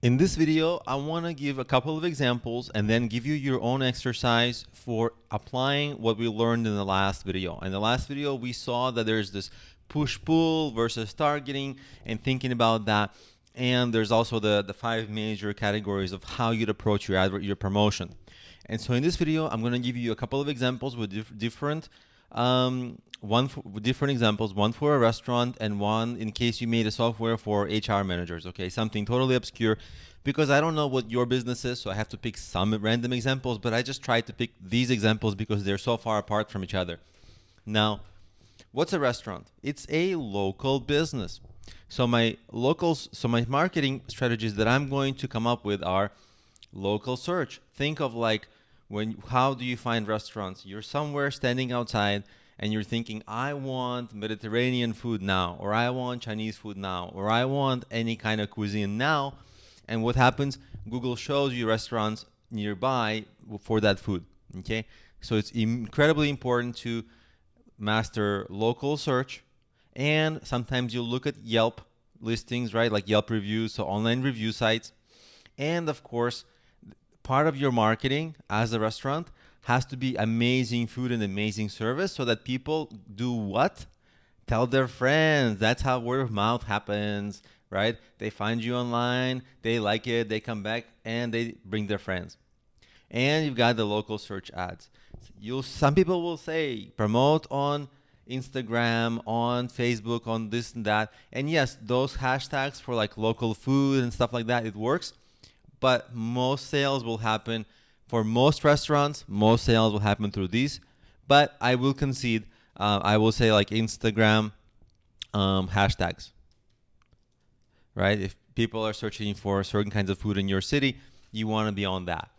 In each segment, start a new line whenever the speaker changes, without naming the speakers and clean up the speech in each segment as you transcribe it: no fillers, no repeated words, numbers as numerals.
In this video, I want to give a couple of examples and then give you your own exercise for applying what we learned in the last video. In the last video, we saw that there's this push-pull versus targeting and thinking about that. And there's also the 5 major categories of how you'd approach your promotion. And so in this video, I'm going to give you a couple of examples with different examples, one for a restaurant and one in case you made a software for HR managers, okay? Something totally obscure because I don't know what your business is, so I have to pick some random examples, but I just tried to pick these examples because they're so far apart from each other. Now, what's a restaurant? It's a local business. So my marketing strategies that I'm going to come up with are local search. Think of like how do you find restaurants? You're somewhere standing outside and you're thinking, I want Mediterranean food now, or I want Chinese food now, or I want any kind of cuisine now. And what happens? Google shows you restaurants nearby for that food. Okay, so it's incredibly important to master local search, and sometimes you look at Yelp listings, right? Like Yelp reviews, so online review sites, and of course, part of your marketing as a restaurant has to be amazing food and amazing service so that people do what? Tell their friends. That's how word of mouth happens, right? They find you online, they like it, they come back, and they bring their friends. And you've got the local search ads. Some people will say promote on Instagram, on Facebook, on this and that. And yes, those hashtags for like local food and stuff like that, it works. But most sales will happen for most restaurants. Most sales will happen through these. But I will concede, I will say like Instagram hashtags, right? If people are searching for certain kinds of food in your city, you want to be on that.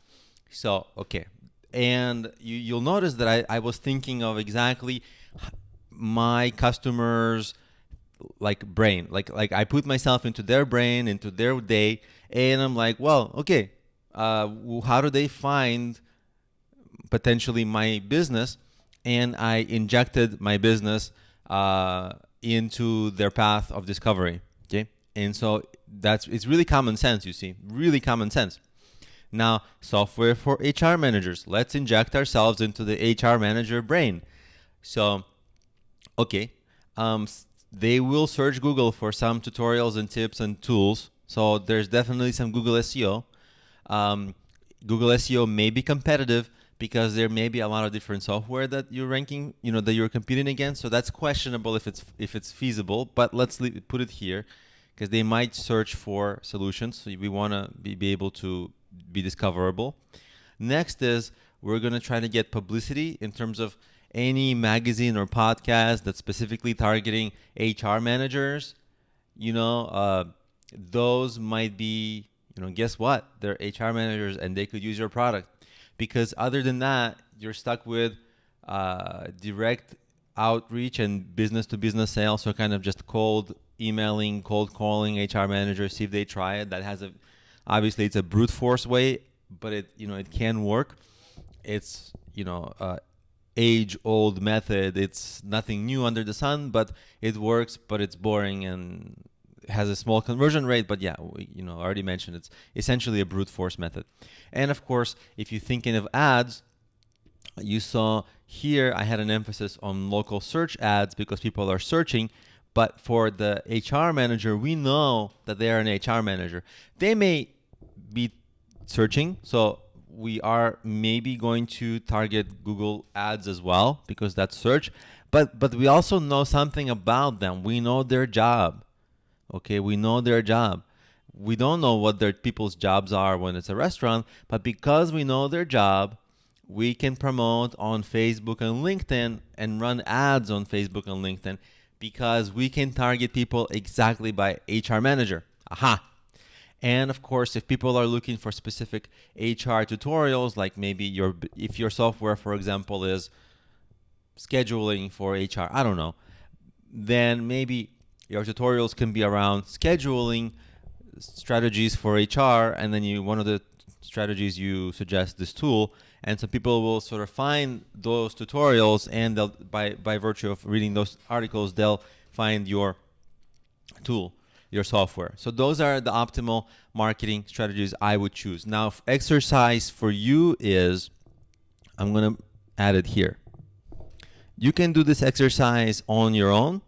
So, okay. And you'll notice that I was thinking of exactly my customers' like brain, like I put myself into their brain, into their day, and I'm like, well, okay, how do they find potentially my business? And I injected my business into their path of discovery. Okay, and so it's really common sense. You see, really common sense. Now, software for HR managers. Let's inject ourselves into the HR manager brain. So, okay, they will search Google for some tutorials and tips and tools. So there's definitely some Google SEO. Google SEO may be competitive because there may be a lot of different software that you're ranking, that you're competing against. So that's questionable if it's feasible. But let's put it here because they might search for solutions. So we want to be able to be discoverable. Next is we're going to try to get publicity in terms of any magazine or podcast that's specifically targeting HR managers. Those might be, guess what? They're HR managers and they could use your product. Because other than that, you're stuck with direct outreach and business-to-business sales, so kind of just cold emailing, cold calling HR managers, see if they try it. That has obviously it's a brute force way, but it can work. It's age-old method. It's nothing new under the sun, but it works. But it's boring and has a small conversion rate. But yeah, I already mentioned it's essentially a brute force method. And of course, if you're thinking of ads, you saw here I had an emphasis on local search ads because people are searching. But for the HR manager, we know that they are an HR manager. They may be searching, so we are maybe going to target Google ads as well because that's search. But we also know something about them. We know their job. Okay, we know their job. We don't know what their people's jobs are when it's a restaurant, but because we know their job, we can promote on Facebook and LinkedIn and run ads on Facebook and LinkedIn because we can target people exactly by HR manager. Aha. And of course, if people are looking for specific HR tutorials, like maybe if your software, for example, is scheduling for HR, I don't know, then maybe your tutorials can be around scheduling strategies for HR, and then one of the strategies you suggest this tool, and so people will sort of find those tutorials, and by virtue of reading those articles, they'll find your tool. your software. So those are the optimal marketing strategies I would choose. Now, exercise for you is, I'm going to add it here. You can do this exercise on your own,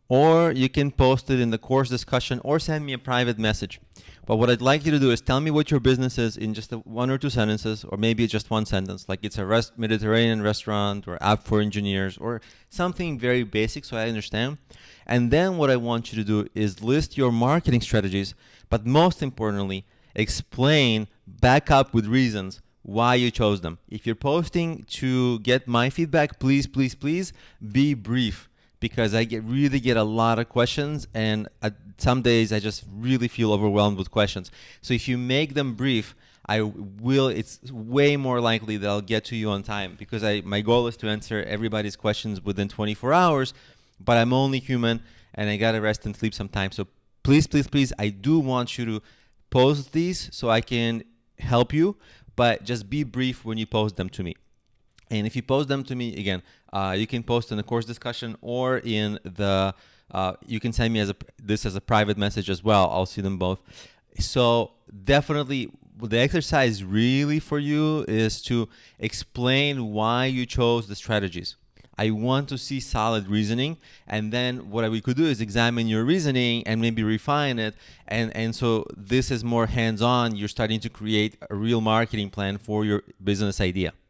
or you can post it in the course discussion or send me a private message. But what I'd like you to do is tell me what your business is in just one or two sentences, or maybe just one sentence, like it's a Mediterranean restaurant or app for engineers or something very basic so I understand. And then what I want you to do is list your marketing strategies, but most importantly, explain, back up with reasons why you chose them. If you're posting to get my feedback, please, please, please be brief, because I really get a lot of questions, and some days I just really feel overwhelmed with questions. So if you make them brief, it's way more likely that I'll get to you on time, because my goal is to answer everybody's questions within 24 hours, but I'm only human and I gotta rest and sleep sometimes. So please, please, please, I do want you to post these so I can help you, but just be brief when you post them to me. And if you post them to me, again, you can post in the course discussion, or in the, you can send me this as a private message as well. I'll see them both. So definitely the exercise really for you is to explain why you chose the strategies. I want to see solid reasoning, and then what we could do is examine your reasoning and maybe refine it. And so this is more hands-on. You're starting to create a real marketing plan for your business idea.